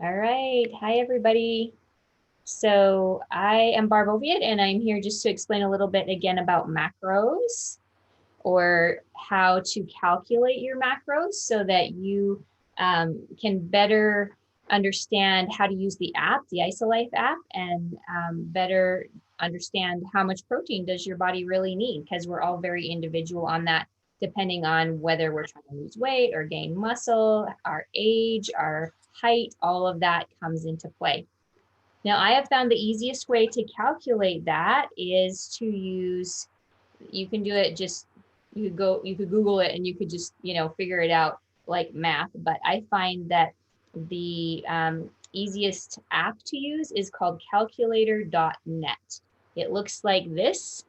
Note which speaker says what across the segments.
Speaker 1: All right. Hi, everybody. So I am Barb Oviatt, and I'm here just to explain a little bit again about macros or how to calculate your macros so that you can better understand how to use the app, the IsoLife app, and better understand how much protein does your body really need, because we're all very individual on that, depending on whether we're trying to lose weight or gain muscle, our age, our height, all of that comes into play. Now, I have found the easiest way to calculate that is to use, you can do it just, you could Google it and you could just, figure it out like math. But I find that the easiest app to use is called calculator.net. It looks like this,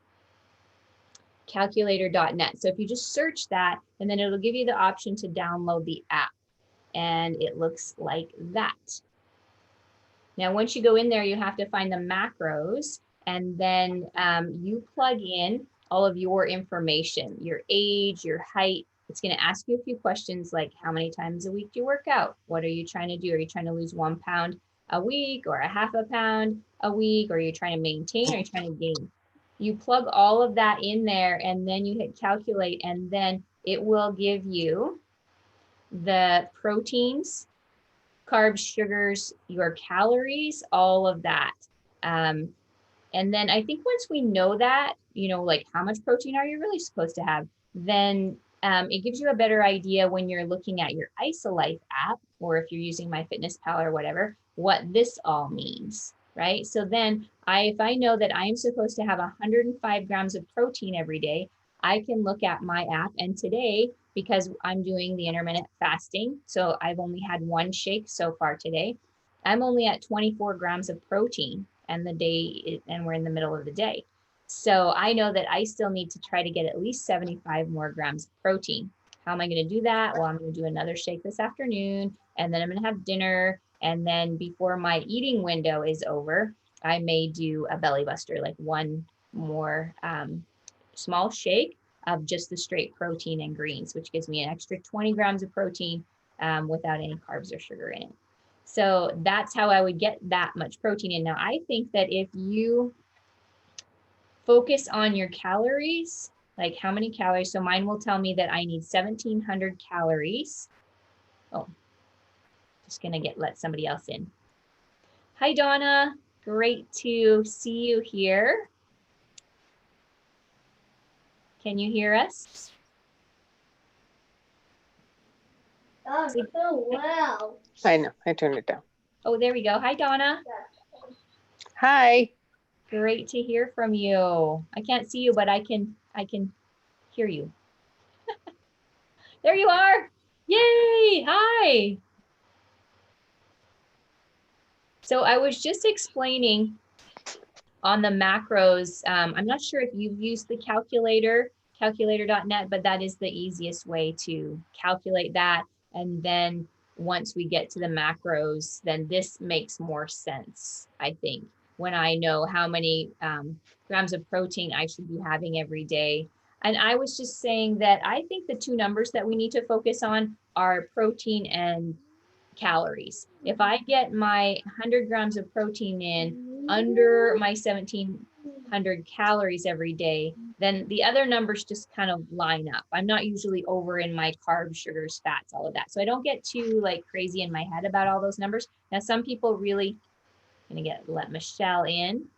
Speaker 1: calculator.net. So if you just search that, and then it'll give you the option to download the app. And it looks like that. Now, once you go in there, you have to find the macros, and then you plug in all of your information, your age, your height. It's going to ask you a few questions like how many times a week do you work out? What are you trying to do? Are you trying to lose 1 pound a week or a half a pound a week? Or are you trying to maintain? Or are you trying to gain? You plug all of that in there, and then you hit calculate, and then it will give you the proteins, carbs, sugars, your calories, all of that. And then I think once we know that, like how much protein are you really supposed to have, then it gives you a better idea when you're looking at your IsoLife app, or if you're using MyFitnessPal or whatever, what this all means, right? So then if I know that I am supposed to have 105 grams of protein every day, I can look at my app, and today, because I'm doing the intermittent fasting, so I've only had one shake so far today, I'm only at 24 grams of protein, and we're in the middle of the day. So I know that I still need to try to get at least 75 more grams of protein. How am I going to do that? Well, I'm going to do another shake this afternoon, and then I'm going to have dinner. And then before my eating window is over, I may do a belly buster, like one more small shake of just the straight protein and greens, which gives me an extra 20 grams of protein without any carbs or sugar in it. So that's how I would get that much protein in. Now, I think that if you focus on your calories, like how many calories, so mine will tell me that I need 1,700 calories. Oh, just gonna let somebody else in. Hi, Donna. Great to see you here. Can you hear us?
Speaker 2: Oh, so well.
Speaker 3: I know. I turned it down.
Speaker 1: Oh, there we go. Hi, Donna.
Speaker 3: Hi.
Speaker 1: Great to hear from you. I can't see you, but I can hear you. There you are. Yay. Hi. So I was just explaining on the macros. I'm not sure if you've used the calculator.net, but that is the easiest way to calculate that. And then once we get to the macros, then this makes more sense, I think, when I know how many grams of protein I should be having every day. And I was just saying that I think the two numbers that we need to focus on are protein and calories. If I get my 100 grams of protein in under my 1,700 calories every day, then the other numbers just kind of line up. I'm not usually over in my carbs, sugars, fats, all of that. So I don't get too like crazy in my head about all those numbers. Now, some people really, I'm gonna let Michelle in.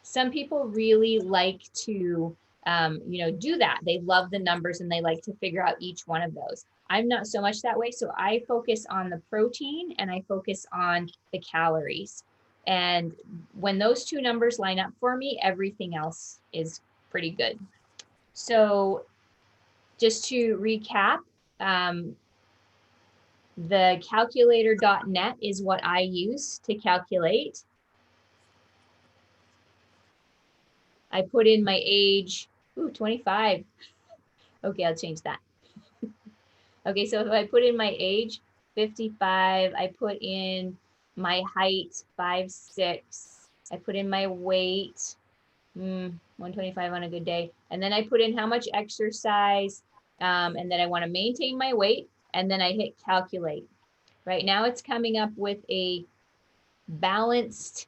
Speaker 1: Some people really like to do that. They love the numbers and they like to figure out each one of those. I'm not so much that way. So I focus on the protein and I focus on the calories. And when those two numbers line up for me, everything else is pretty good. So just to recap, the calculator.net is what I use to calculate. I put in my age, 25. Okay, I'll change that. Okay, so if I put in my age, 55, I put in my height, 5'6", I put in my weight, 125 on a good day, and then I put in how much exercise, and then I want to maintain my weight, and then I hit calculate. Right now it's coming up with a balanced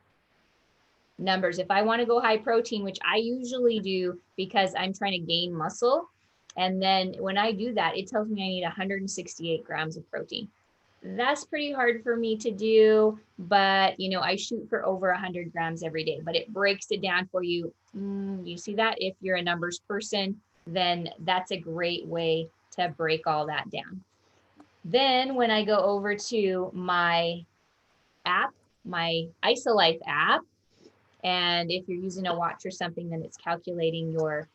Speaker 1: numbers. If I want to go high protein, which I usually do because I'm trying to gain muscle, and then when I do that, it tells me I need 168 grams of protein. That's pretty hard for me to do, but you know, I shoot for over 100 grams every day, but it breaks it down for you. You see that? If you're a numbers person, then that's a great way to break all that down. Then when I go over to my app, my IsoLife app, and if you're using a watch or something, then it's calculating your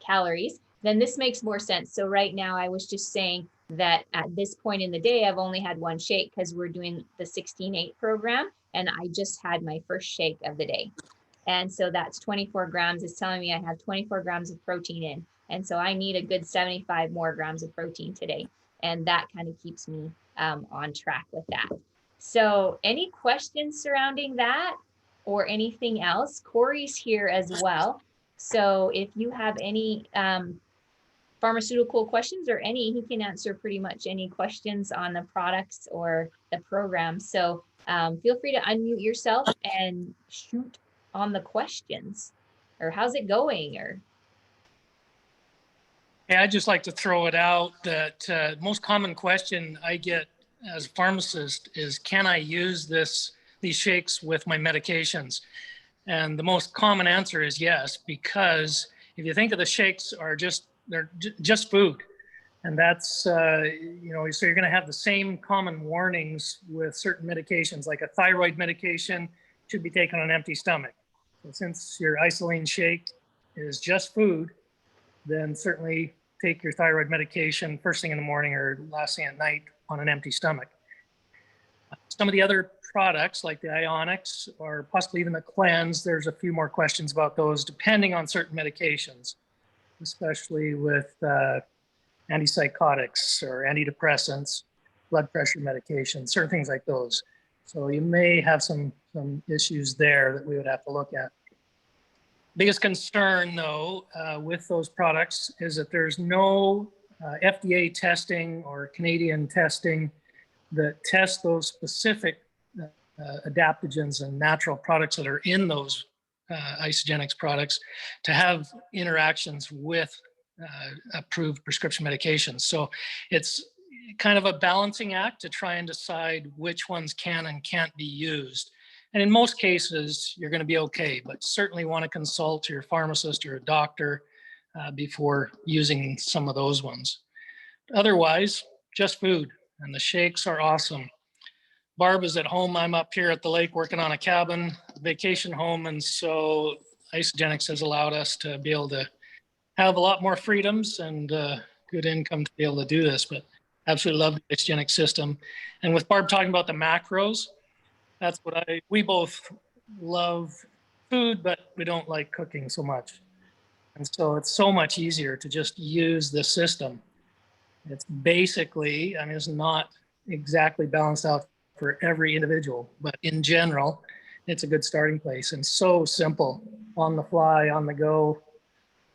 Speaker 1: calories, then this makes more sense. So right now I was just saying that at this point in the day, I've only had one shake because we're doing the 16-8 program, and I just had my first shake of the day. And so that's 24 grams. It's telling me I have 24 grams of protein in. And so I need a good 75 more grams of protein today. And that kind of keeps me on track with that. So any questions surrounding that or anything else? Corey's here as well. So if you have any pharmaceutical questions or any, he can answer pretty much any questions on the products or the program. So feel free to unmute yourself and shoot on the questions, or how's it going, or
Speaker 4: Hey, I'd just like to throw it out that most common question I get as a pharmacist is, can I use these shakes with my medications? And the most common answer is yes, because if you think of the shakes are they're just food. And that's, so you're going to have the same common warnings with certain medications, like a thyroid medication should be taken on an empty stomach. So since your isoline shake is just food, then certainly take your thyroid medication first thing in the morning or last thing at night on an empty stomach. Some of the other products like the ionics or possibly even the cleanse, there's a few more questions about those depending on certain medications, especially with antipsychotics or antidepressants, blood pressure medications, certain things like those. So you may have some issues there that we would have to look at. Biggest concern though with those products is that there's no FDA testing or Canadian testing that test those specific adaptogens and natural products that are in those isogenics products to have interactions with approved prescription medications. So it's kind of a balancing act to try and decide which ones can and can't be used. And in most cases, you're going to be okay, but certainly want to consult your pharmacist or a doctor before using some of those ones. Otherwise, just food, and the shakes are awesome. Barb is at home. I'm up here at the lake working on a cabin, vacation home, and so Isogenics has allowed us to be able to have a lot more freedoms and good income to be able to do this, but absolutely love the Isogenic system. And with Barb talking about the macros, that's what we both love food, but we don't like cooking so much. And so it's so much easier to just use the system. It's basically, I mean, it's not exactly balanced out for every individual, but in general, it's a good starting place and so simple, on the fly, on the go,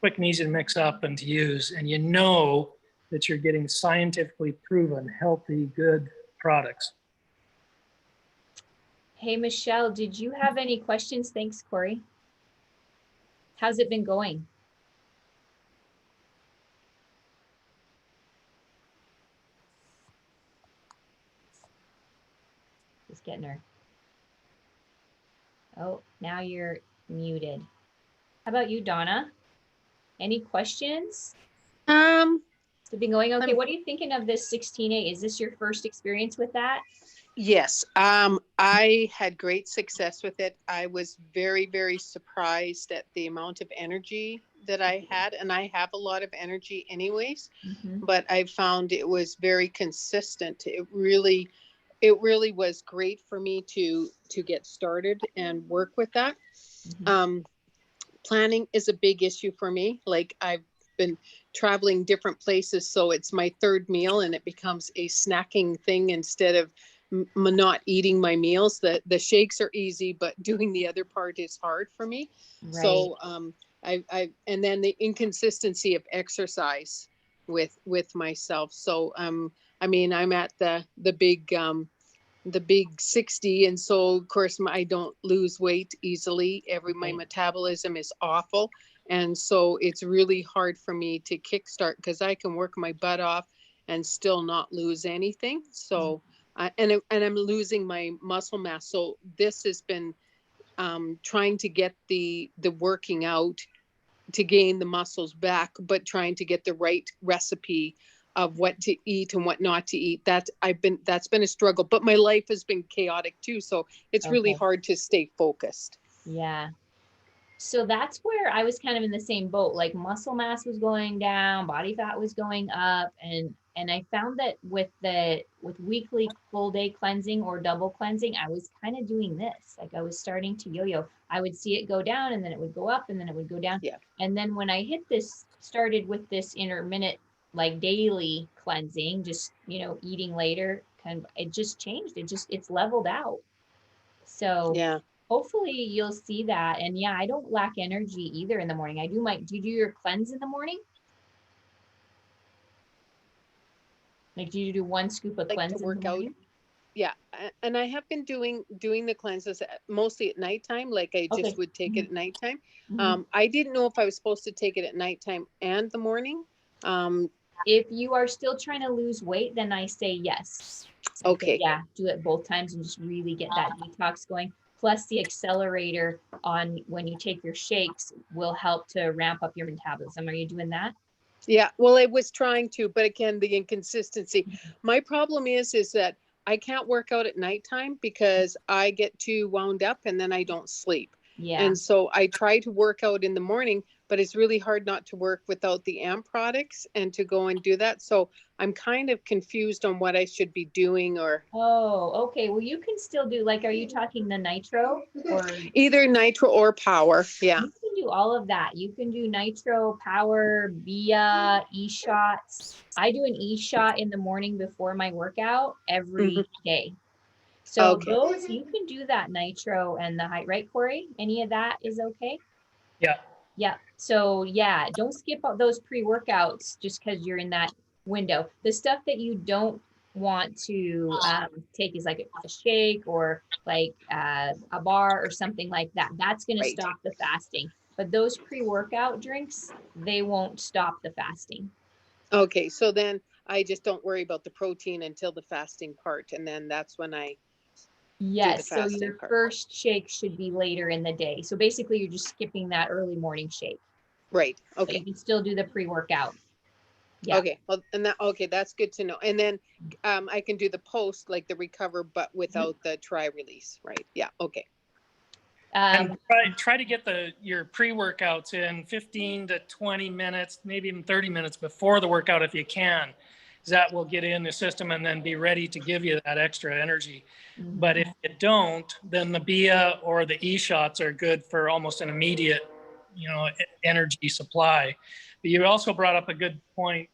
Speaker 4: quick and easy to mix up and to use. And you know that you're getting scientifically proven, healthy, good products.
Speaker 1: hey, Michelle, did you have any questions? Thanks, Corey. How's it been going? Just getting her. Oh, now you're muted. How about you, Donna? Any questions? Has it been going okay? What are you thinking of this 16A? Is this your first experience with that?
Speaker 5: Yes, I had great success with it. I was very, very surprised at the amount of energy that I had, and I have a lot of energy anyways, but I found it was very consistent. It really was great for me to get started and work with that. Planning is a big issue for me. Like, I've been traveling different places, so it's my third meal and it becomes a snacking thing instead of not eating my meals. The shakes are easy, but doing the other part is hard for me. Right. So and then the inconsistency of exercise with myself. So I mean, I'm at the big the big 60. And so of course I don't lose weight easily. My
Speaker 1: Right.
Speaker 5: metabolism is awful. And so it's really hard for me to kickstart because I can work my butt off and still not lose anything. So, and I'm losing my muscle mass. So this has been trying to get the working out to gain the muscles back, but trying to get the right recipe of what to eat and what not to eat. That's been a struggle, but my life has been chaotic too. So it's really
Speaker 1: Okay.
Speaker 5: hard to stay focused.
Speaker 1: Yeah. So that's where I was kind of in the same boat. Like muscle mass was going down, body fat was going up, and I found that with weekly full day cleansing or double cleansing, I was kind of doing this. Like I was starting to yo-yo. I would see it go down and then it would go up and then it would go down.
Speaker 5: Yeah.
Speaker 1: And then when I started with this intermittent, like daily cleansing, just, eating later, it just changed. It's leveled out. So
Speaker 5: Yeah.
Speaker 1: hopefully you'll see that. And yeah, I don't lack energy either in the morning. Do you do your cleanse in the morning? Like, do you do one scoop of
Speaker 5: Like to
Speaker 1: cleanse in the
Speaker 5: work out.
Speaker 1: morning?
Speaker 5: Yeah. And I have been doing the cleanses mostly at nighttime. Like I
Speaker 1: Okay.
Speaker 5: just would take it at nighttime.
Speaker 1: Mhm.
Speaker 5: I didn't know if I was supposed to take it at nighttime and the morning.
Speaker 1: If you are still trying to lose weight, then I say yes. I say,
Speaker 5: Okay.
Speaker 1: yeah, do it both times and just really get that detox going. Plus the accelerator on when you take your shakes will help to ramp up your metabolism. Are you doing that?
Speaker 5: Yeah, well, I was trying to, but again, the inconsistency. My problem is that I can't work out at nighttime because I get too wound up and then I don't sleep.
Speaker 1: Yeah.
Speaker 5: And so I try to work out in the morning, but it's really hard not to work without the AMP products and to go and do that. So I'm kind of confused on what I should be doing, or
Speaker 1: Oh, okay. Well, you can still do, like, are you talking the nitro or
Speaker 5: either nitro or power. Yeah.
Speaker 1: you can do all of that. You can do nitro, power, via e-shots. I do an e-shot in the morning before my workout every day. So
Speaker 5: Okay.
Speaker 1: those, you can do that nitro and the height, right, Corey? Any of that is okay?
Speaker 4: Yeah.
Speaker 1: Yeah. So yeah, don't skip out those pre-workouts just because you're in that window. The stuff that you don't want to take is like a shake or like a bar or something like that. That's going to
Speaker 5: Right.
Speaker 1: stop the fasting. But those pre-workout drinks, they won't stop the fasting.
Speaker 5: Okay. So then I just don't worry about the protein until the fasting part. And then that's when I do the
Speaker 1: Yes. So
Speaker 5: fasting
Speaker 1: your
Speaker 5: part.
Speaker 1: first shake should be later in the day. So basically, you're just skipping that early morning shake.
Speaker 5: Right.
Speaker 1: But you
Speaker 5: Okay.
Speaker 1: can still do the pre-workout. Yeah.
Speaker 5: Okay. Well, and that, okay, that's good to know. And then I can do the post, like the recover, but without the try release, right? Yeah. Okay.
Speaker 4: And try to get your pre-workouts in 15 to 20 minutes, maybe even 30 minutes before the workout if you can. That will get in the system and then be ready to give you that extra energy. But if you don't, then the BIA or the e-shots are good for almost an immediate, energy supply. But you also brought up a good point.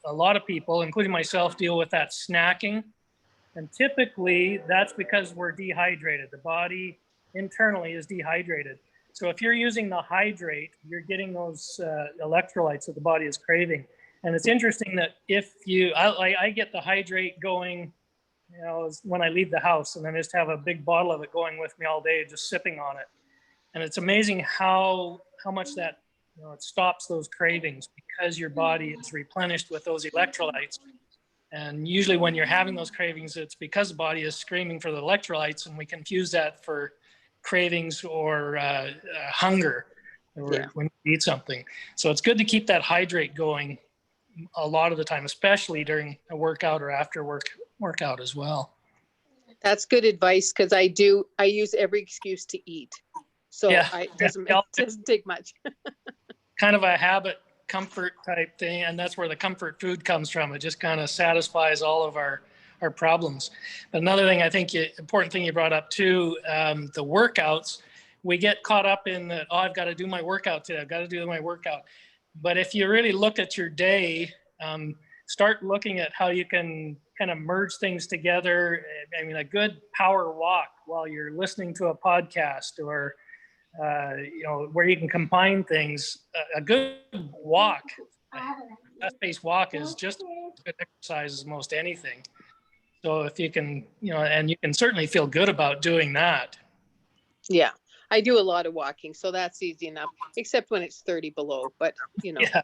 Speaker 4: A lot of people, including myself, deal with that snacking. And typically that's because we're dehydrated. The body internally is dehydrated. So if you're using the hydrate, you're getting those electrolytes that the body is craving. And it's interesting that if I get the hydrate going, when I leave the house, and then just have a big bottle of it going with me all day, just sipping on it. And it's amazing how much that, it stops those cravings because your body is replenished with those electrolytes. And usually when you're having those cravings, it's because the body is screaming for the electrolytes, and we confuse that for cravings or hunger when we eat something. So it's good to keep that hydrate going a lot of the time, especially during a workout or after workout as well.
Speaker 5: That's good advice, because I use every excuse to eat. So it doesn't take much.
Speaker 4: Kind of a habit comfort type thing, and that's where the comfort food comes from. It just kind of satisfies all of our problems. But another thing, I think important thing you brought up too, the workouts, we get caught up in that, I've got to do my workout today, I've got to do my workout. But if you really look at your day, start looking at how you can kind of merge things together. I mean, a good power walk while you're listening to a podcast, or where you can combine things. A good walk, a fast-paced walk, is just as good exercise as most anything. So if you can, and you can certainly feel good about doing that.
Speaker 5: Yeah, I do a lot of walking, so that's easy enough, except when it's 30 below, but
Speaker 4: Yeah,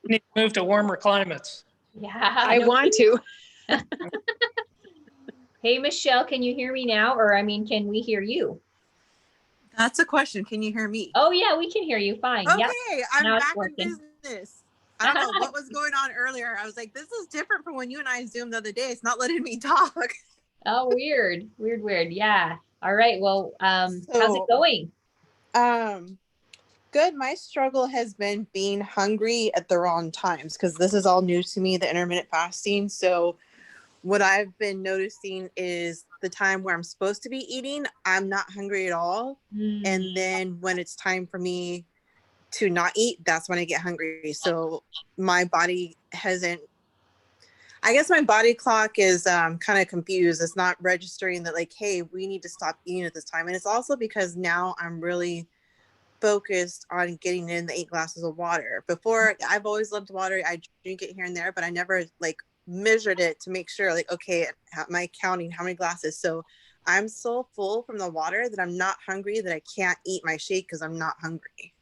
Speaker 4: need to move to warmer climates.
Speaker 1: Yeah.
Speaker 5: I
Speaker 1: no
Speaker 5: want to.
Speaker 1: Hey, Michelle, can you hear me now? Or can we hear you?
Speaker 6: That's a question. Can you hear me?
Speaker 1: Oh yeah, we can hear you fine.
Speaker 6: Okay,
Speaker 1: Yep.
Speaker 6: I'm
Speaker 1: Now it's
Speaker 6: back in
Speaker 1: working.
Speaker 6: business. I don't know what was going on earlier. I was like, this is different from when you and I Zoomed the other day. It's not letting me talk.
Speaker 1: Oh, weird. Yeah. All right. Well, how's it
Speaker 6: So,
Speaker 1: going?
Speaker 6: Good. My struggle has been being hungry at the wrong times because this is all new to me, the intermittent fasting. So what I've been noticing is the time where I'm supposed to be eating, I'm not hungry at all. And then when it's time for me to not eat, that's when I get hungry. So my body hasn't, I guess my body clock is kind of confused. It's not registering that like, hey, we need to stop eating at this time. And it's also because now I'm really focused on getting in the 8 glasses of water. Before, I've always loved water. I drink it here and there, but I never like measured it to make sure like, okay, am I counting how many glasses? So I'm so full from the water that I'm not hungry, that I can't eat my shake because I'm not hungry.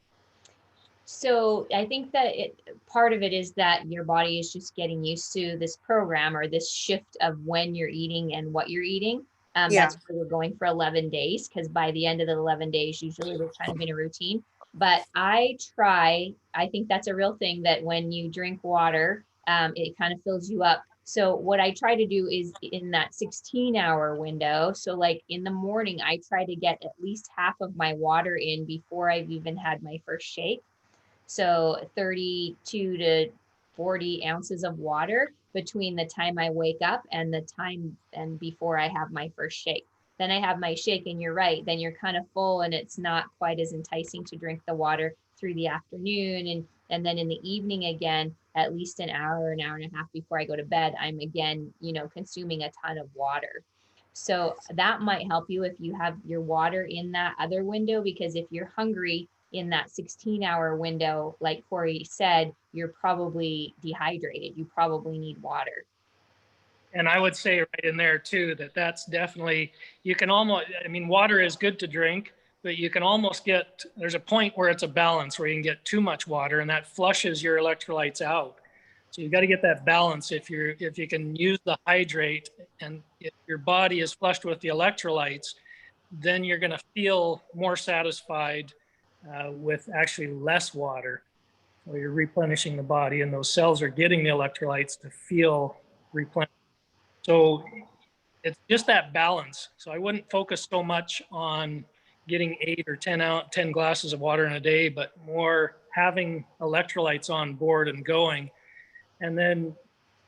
Speaker 1: So I think that part of it is that your body is just getting used to this program or this shift of when you're eating and what you're eating. That's why we're going for 11 days, because by the end of the 11 days, usually we're kind of in a routine. But I think that's a real thing, that when you drink water, it kind of fills you up. So what I try to do is in that 16-hour window. So like in the morning, I try to get at least half of my water in before I've even had my first shake. So 32 to 40 ounces of water between the time I wake up and the time and before I have my first shake. Then I have my shake, and you're right, then you're kind of full and it's not quite as enticing to drink the water through the afternoon. And then in the evening again, at least an hour and a half before I go to bed, I'm again, consuming a ton of water. So that might help you if you have your water in that other window, because if you're hungry in that 16-hour window, like Corey said, you're probably dehydrated. You probably need water.
Speaker 4: And I would say right in there too, that's definitely, you can almost, water is good to drink, but you can almost there's a point where it's a balance where you can get too much water and that flushes your electrolytes out. So you got to get that balance. If you can use the hydrate, and if your body is flushed with the electrolytes, then you're going to feel more satisfied with actually less water. So you're replenishing the body, and those cells are getting the electrolytes to feel replenished. So it's just that balance. So I wouldn't focus so much on getting 8 or 10 glasses of water in a day, but more having electrolytes on board and going. And then,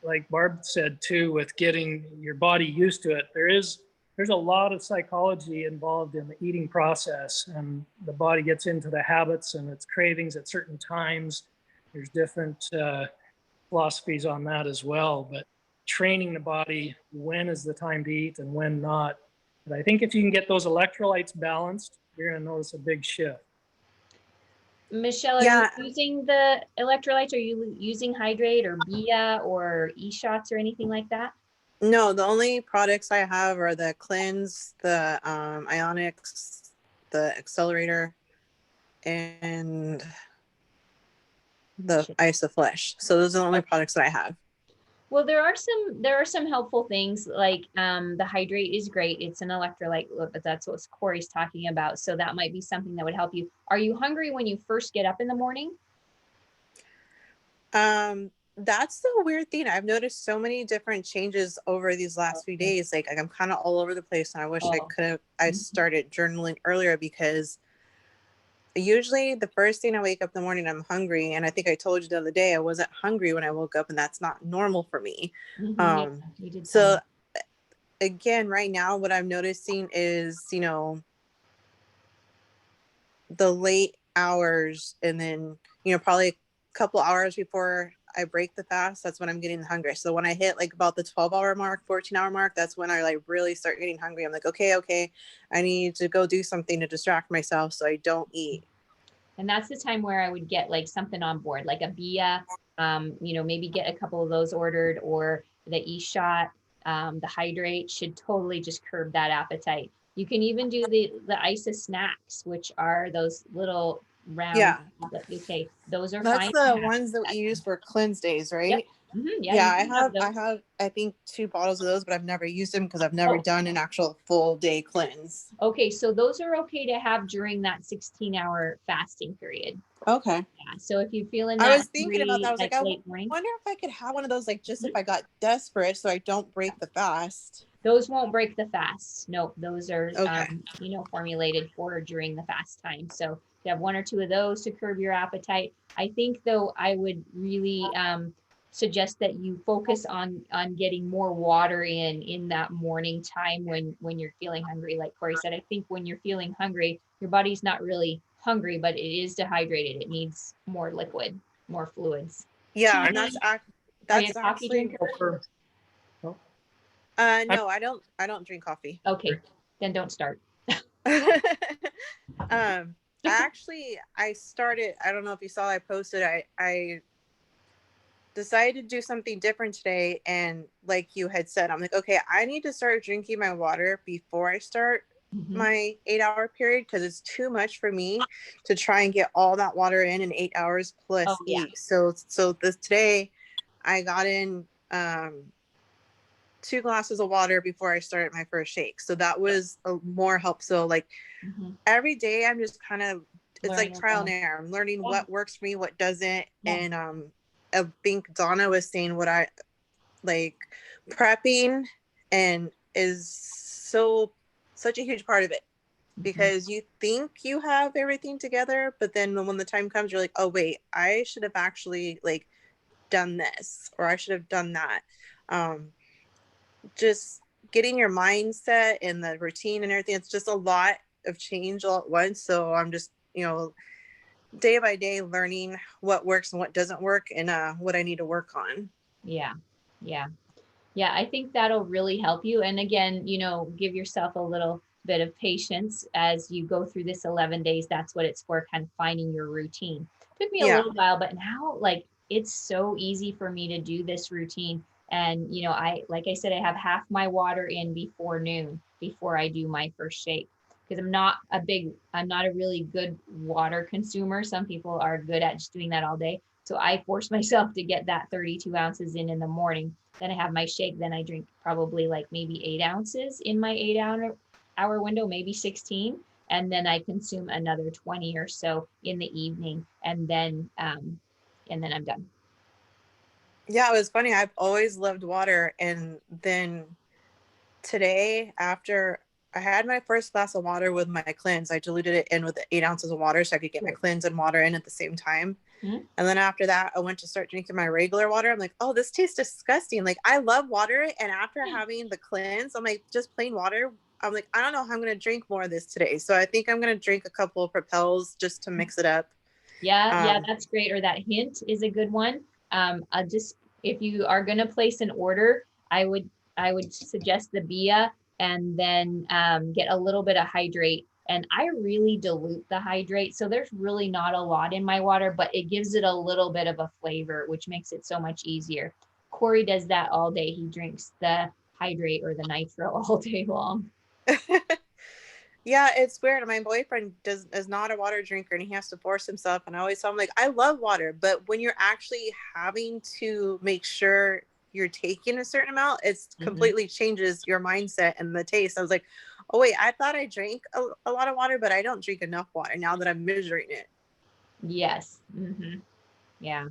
Speaker 4: like Barb said too, with getting your body used to it, there's a lot of psychology involved in the eating process, and the body gets into the habits and its cravings at certain times. There's different philosophies on that as well, but training the body when is the time to eat and when not. But I think if you can get those electrolytes balanced, you're going to notice a big shift.
Speaker 1: Michelle, are you using the electrolytes? Are you using Hydrate or Beebe or eShots or anything like that?
Speaker 6: No, the only products I have are the Cleanse, the Ionics, the Accelerator, and the Isoflesh. So those are the only products that I have.
Speaker 1: Well, there are some helpful things, like the Hydrate is great. It's an electrolyte, but that's what Corey's talking about. So that might be something that would help you. Are you hungry when you first get up in the morning?
Speaker 6: That's the weird thing. I've noticed so many different changes over these last few days. Like I'm kind of all over the place, and I wish I started journaling earlier, because usually the first thing I wake up in the morning, I'm hungry. And I think I told you the other day, I wasn't hungry when I woke up, and that's not normal for me. So again, right now, what I'm noticing is, the late hours, and then, probably a couple hours before I break the fast, that's when I'm getting hungry. So when I hit like about the 12-hour mark, 14-hour mark, that's when I like really start getting hungry. I'm like, okay, I need to go do something to distract myself so I don't eat.
Speaker 1: And that's the time where I would get like something on board, like a Beebe, maybe get a couple of those ordered, or the e-shot, the hydrate should totally just curb that appetite. You can even do the ISA snacks, which are those little round.
Speaker 6: Yeah.
Speaker 1: Okay, those are
Speaker 6: That's
Speaker 1: fine.
Speaker 6: the ones that we use for cleanse days, right?
Speaker 1: Yeah,
Speaker 6: Yeah,
Speaker 1: you can have
Speaker 6: I
Speaker 1: those.
Speaker 6: have I think 2 bottles of those, but I've never used them because I've never
Speaker 1: Oh.
Speaker 6: done an actual full day cleanse.
Speaker 1: Okay, so those are okay to have during that 16-hour fasting period.
Speaker 6: Okay.
Speaker 1: Yeah, so if you're feeling
Speaker 6: I
Speaker 1: that
Speaker 6: was thinking about that. I was like, I
Speaker 1: late morning,
Speaker 6: wonder if I could have one of those, like, just if I got desperate so I don't break the fast.
Speaker 1: those won't break the fast. No, those are,
Speaker 6: Okay.
Speaker 1: formulated for during the fast time. So you have 1 or 2 of those to curb your appetite. I think though, I would really suggest that you focus on getting more water in that morning time when you're feeling hungry. Like Corey said, I think when you're feeling hungry, your body's not really hungry, but it is dehydrated. It needs more liquid, more fluids.
Speaker 6: Yeah, and that's
Speaker 1: Are you a coffee
Speaker 6: actually
Speaker 1: drinker?
Speaker 6: no, I don't drink coffee.
Speaker 1: Okay, then don't start.
Speaker 6: I started, I don't know if you saw, I posted, I decided to do something different today, and like you had said, I'm like, okay, I need to start drinking my water before I start my 8-hour period, because it's too much for me to try and get all that water in 8 hours plus
Speaker 1: Oh, yeah.
Speaker 6: eat. So this today I got in 2 glasses of water before I started my first shake. So that was a more help. So like every day I'm just kind of, it's
Speaker 1: Learning
Speaker 6: like trial
Speaker 1: as
Speaker 6: and error. I'm learning
Speaker 1: Yeah.
Speaker 6: what works for me, what doesn't.
Speaker 1: Yeah.
Speaker 6: And I think Donna was saying what I like, prepping and is such a huge part of it, because you think you have everything together, but then when the time comes, you're like, oh wait, I should have actually like done this, or I should have done that. Just getting your mindset and the routine and everything, it's just a lot of change all at once. So I'm just, day by day learning what works and what doesn't work, and what I need to work on.
Speaker 1: Yeah. Yeah. Yeah. I think that'll really help you. And again, give yourself a little bit of patience as you go through this 11 days. That's what it's for, kind of finding your routine. Took me a
Speaker 6: Yeah.
Speaker 1: little while, but now like it's so easy for me to do this routine. And, like I said, I have half my water in before noon, before I do my first shake. Because I'm not a really good water consumer. Some people are good at just doing that all day. So I force myself to get that 32 ounces in the morning. Then I have my shake. Then I drink probably like maybe 8 ounces in my 8-hour window, maybe 16. And then I consume another 20 or so in the evening. And then I'm done.
Speaker 6: Yeah, it was funny. I've always loved water. And then today, after I had my first glass of water with my cleanse, I diluted it in with 8 ounces of water so I could get my cleanse and water in at the same time.
Speaker 1: Mhm.
Speaker 6: And then after that, I went to start drinking my regular water. I'm like, oh, this tastes disgusting. Like, I love water. And after having the cleanse, I'm like, just plain water. I'm like, I don't know how I'm going to drink more of this today. So I think I'm going to drink a couple of Propels just to mix it up.
Speaker 1: Yeah, that's great. Or that hint is a good one. If you are going to place an order, I would suggest the Bia, and then get a little bit of hydrate. And I really dilute the hydrate, so there's really not a lot in my water, but it gives it a little bit of a flavor, which makes it so much easier. Corey does that all day. He drinks the hydrate or the nitro all day long.
Speaker 6: Yeah, it's weird. My boyfriend is not a water drinker, and he has to force himself. And I always tell him, like, I love water, but when you're actually having to make sure you're taking a certain amount, it's completely changes your mindset and the taste. I was like, oh wait, I thought I drank a lot of water, but I don't drink enough water now that I'm measuring it.
Speaker 1: Yes. Yeah.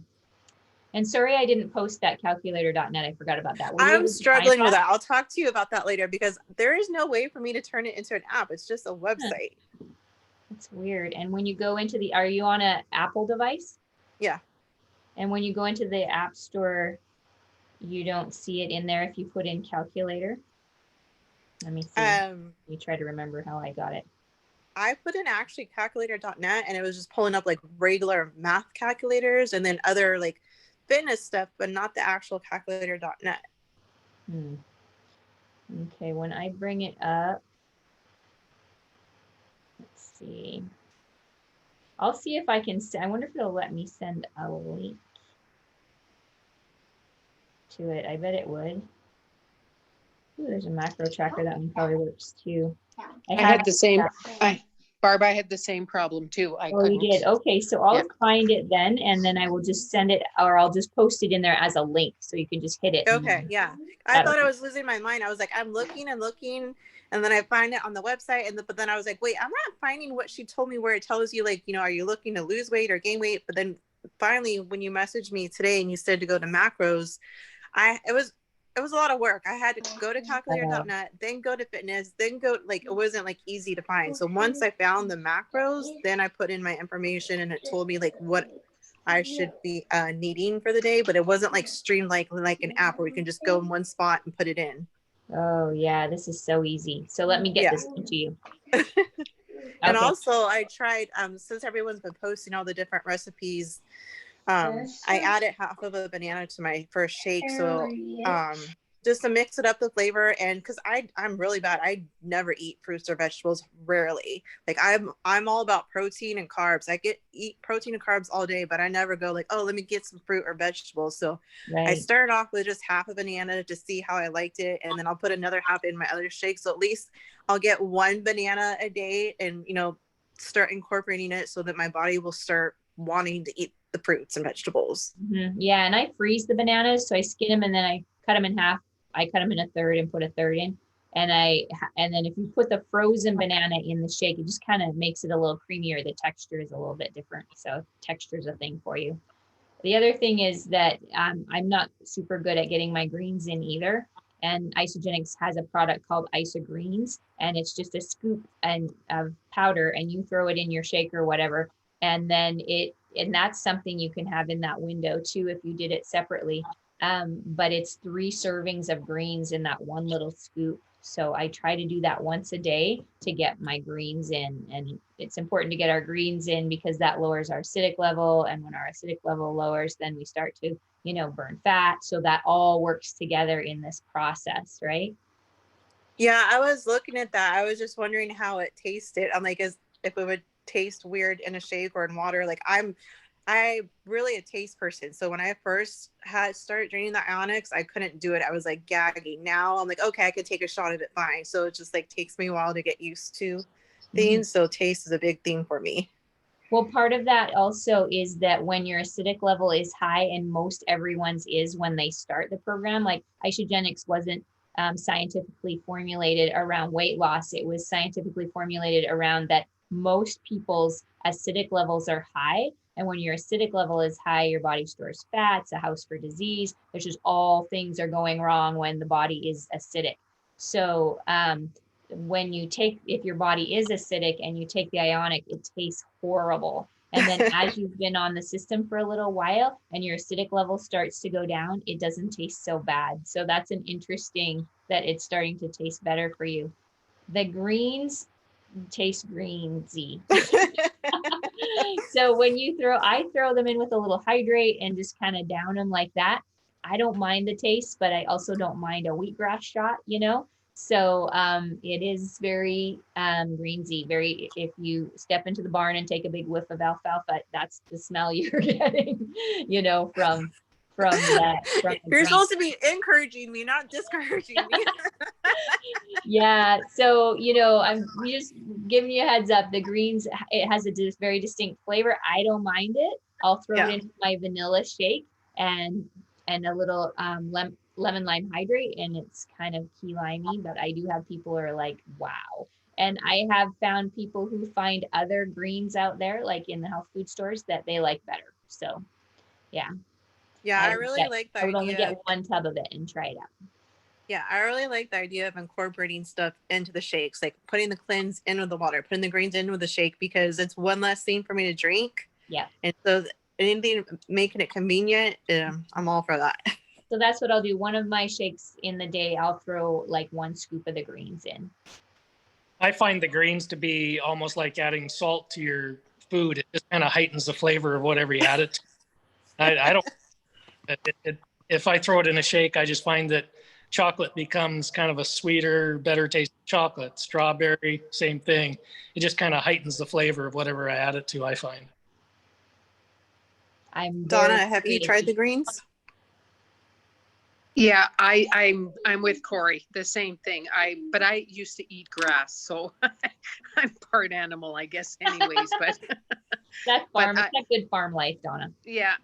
Speaker 1: And sorry, I didn't post that calculator.net. I forgot about that.
Speaker 6: I'm struggling with that. I'll talk to you about that later, because there is no way for me to turn it into an app. It's just a website.
Speaker 1: That's weird. And when you go into are you on an Apple device?
Speaker 6: Yeah.
Speaker 1: And when you go into the App Store, you don't see it in there if you put in calculator? Let me see. Let me try to remember how I got it.
Speaker 6: I put in actually calculator.net, and it was just pulling up like regular math calculators and then other like fitness stuff, but not the actual calculator.net.
Speaker 1: Okay, when I bring it up, let's see. I'll see if I can I wonder if it'll let me send a link to it. I bet it would. Ooh, there's a macro tracker. That one probably works too.
Speaker 5: I had
Speaker 1: have
Speaker 5: the same,
Speaker 1: that.
Speaker 5: Barb, I had the same problem too. I
Speaker 1: Oh,
Speaker 5: couldn't.
Speaker 1: you did? Okay, so I'll
Speaker 5: Yeah.
Speaker 1: find it then, and then I will just send it, or I'll just post it in there as a link, so you can just hit it. and
Speaker 6: Okay,
Speaker 1: then-
Speaker 6: yeah. I
Speaker 1: That'll
Speaker 6: thought I
Speaker 1: be-
Speaker 6: was losing my mind. I was like, I'm looking and looking, and then I find it on the website, but then I was like, wait, I'm not finding what she told me where it tells you, like, are you looking to lose weight or gain weight? But then finally, when you messaged me today and you said to go to macros, it was a lot of work. I had to go to calculator.net, then go to fitness, then go, like, it wasn't like easy to find. So once I found the macros, then I put in my information and it told me like what I should be needing for the day, but it wasn't like streamed like an app where you can just go in one spot and put it in.
Speaker 1: Oh yeah, this is so easy. So let me get
Speaker 6: Yeah.
Speaker 1: this into you.
Speaker 6: And
Speaker 1: Okay.
Speaker 6: also I tried, since everyone's been posting all the different recipes, I added half of a banana to my first shake. So just to mix it up the flavor, and because I'm really bad, I never eat fruits or vegetables, rarely. Like I'm all about protein and carbs. I eat protein and carbs all day, but I never go like, oh, let me get some fruit or vegetables. So I
Speaker 1: Right.
Speaker 6: started off with just half a banana to see how I liked it, and then I'll put another half in my other shake. So at least I'll get one banana a day, and start incorporating it so that my body will start wanting to eat the fruits and vegetables.
Speaker 1: Mhm. Yeah, and I freeze the bananas, so I skin them and then I cut them in half. I cut them in a third and put a third in. And then if you put the frozen banana in the shake, it just kind of makes it a little creamier. The texture is a little bit different. So texture is a thing for you. The other thing is that I'm not super good at getting my greens in either. And Isogenics has a product called Isogreens, and it's just a scoop of powder, and you throw it in your shake or whatever. And then and that's something you can have in that window too if you did it separately. But it's 3 servings of greens in that one little scoop. So I try to do that once a day to get my greens in. And it's important to get our greens in because that lowers our acidic level. And when our acidic level lowers, then we start to, burn fat. So that all works together in this process, right?
Speaker 6: Yeah, I was looking at that. I was just wondering how it tasted. I'm like, if it would taste weird in a shake or in water. Like I really a taste person. So when I first started drinking the Ionics, I couldn't do it. I was like gagging. Now I'm like, okay, I could take a shot of it fine. So it just like takes me a while to get used to things. So taste is a big thing for me.
Speaker 1: Well, part of that also is that when your acidic level is high, and most everyone's is when they start the program, like Isogenics wasn't scientifically formulated around weight loss. It was scientifically formulated around that most people's acidic levels are high. And when your acidic level is high, your body stores fat. It's a house for disease. There's just all things are going wrong when the body is acidic. So if your body is acidic and you take the Ionic, it tastes horrible. And then as you've been on the system for a little while and your acidic level starts to go down, it doesn't taste so bad. So that's an interesting that it's starting to taste better for you. The greens taste greensy. So when I throw them in with a little hydrate and just kind of down them like that. I don't mind the taste, but I also don't mind a wheatgrass shot, So it is very greensy. If you step into the barn and take a big whiff of alfalfa, that's the smell you're getting, from that.
Speaker 6: You're supposed to be encouraging me, not discouraging me.
Speaker 1: Yeah. So, I'm just giving you a heads up. The greens, it has a very distinct flavor. I don't mind it. I'll throw it into my vanilla shake and a little lemon lime hydrate, and it's kind of key limey, but I do have people who are like, wow. And I have found people who find other greens out there, like in the health food stores, that they like better. So, yeah.
Speaker 6: Yeah, I really like the
Speaker 1: I would
Speaker 6: idea.
Speaker 1: only get one tub of it and try it out.
Speaker 6: Yeah, I really like the idea of incorporating stuff into the shakes, like putting the cleanse in with the water, putting the greens in with the shake, because it's one less thing for me to drink.
Speaker 1: Yeah.
Speaker 6: And so anything making it convenient, I'm all for that.
Speaker 1: So that's what I'll do. One of my shakes in the day, I'll throw like 1 scoop of the greens in.
Speaker 4: I find the greens to be almost like adding salt to your food. It just kind of heightens the flavor of whatever you add it to. I don't, if I throw it in a shake, I just find that chocolate becomes kind of a sweeter, better tasting chocolate. Strawberry, same thing. It just kind of heightens the flavor of whatever I add it to, I find.
Speaker 6: Donna, have you tried the greens?
Speaker 5: Yeah, I'm with Corey. The same thing. But I used to eat grass, so I'm part animal, I guess, anyways. But
Speaker 1: That's
Speaker 5: but
Speaker 1: farm. It's that good farm life, Donna.
Speaker 5: yeah,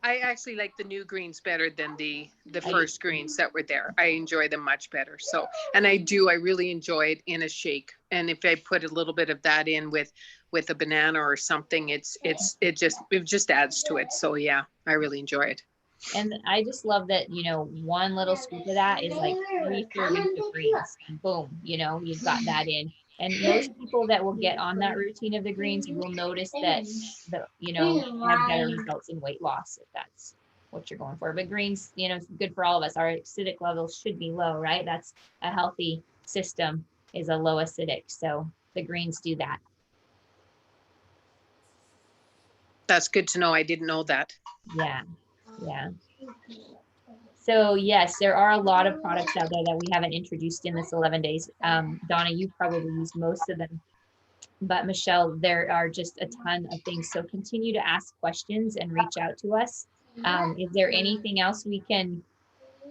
Speaker 5: I actually like the new greens better than the
Speaker 1: I-
Speaker 5: first greens that were there. I enjoy them much better. So, and I really enjoy it in a shake. And if I put a little bit of that in with a banana or something, it just adds to it. So yeah, I really enjoy it.
Speaker 1: And I just love that, you know, one little scoop of that is like 3 servings of greens. Boom, you know, you've got that in. And most people that will get on that routine of the greens, you will notice that you know, have better results in weight loss if that's what you're going for. But greens, you know, it's good for all of us. Our acidic levels should be low, right? That's a healthy system is a low acidic. So the greens do that.
Speaker 5: That's good to know. I didn't know that.
Speaker 1: Yeah. Yeah. So yes, there are a lot of products out there that we haven't introduced in this 11 days. Donna, you probably use most of them, but Michelle, there are just a ton of things. So continue to ask questions and reach out to us. Is there anything else we can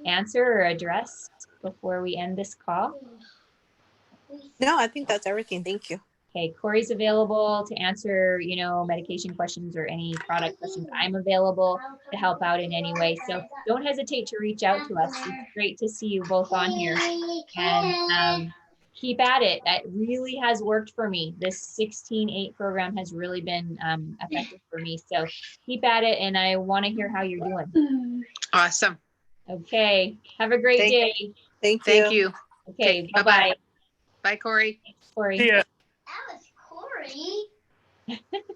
Speaker 1: answer or address before we end this call?
Speaker 6: No, I think that's everything. Thank you.
Speaker 1: Okay, Corey's available to answer, you know, medication questions or any product questions. I'm available to help out in any way. So don't hesitate to reach out to us. It's great to see you both on here. And keep at it. That really has worked for me. This 16-8 program has really been effective for me. So keep at it, and I want to hear how you're doing.
Speaker 5: Awesome.
Speaker 1: Okay, have a great day.
Speaker 6: Thank you.
Speaker 5: Thank you.
Speaker 1: Okay,
Speaker 5: Okay,
Speaker 1: bye-bye.
Speaker 5: Bye, Corey.
Speaker 1: Corey.
Speaker 4: Yeah.
Speaker 2: That was Corey.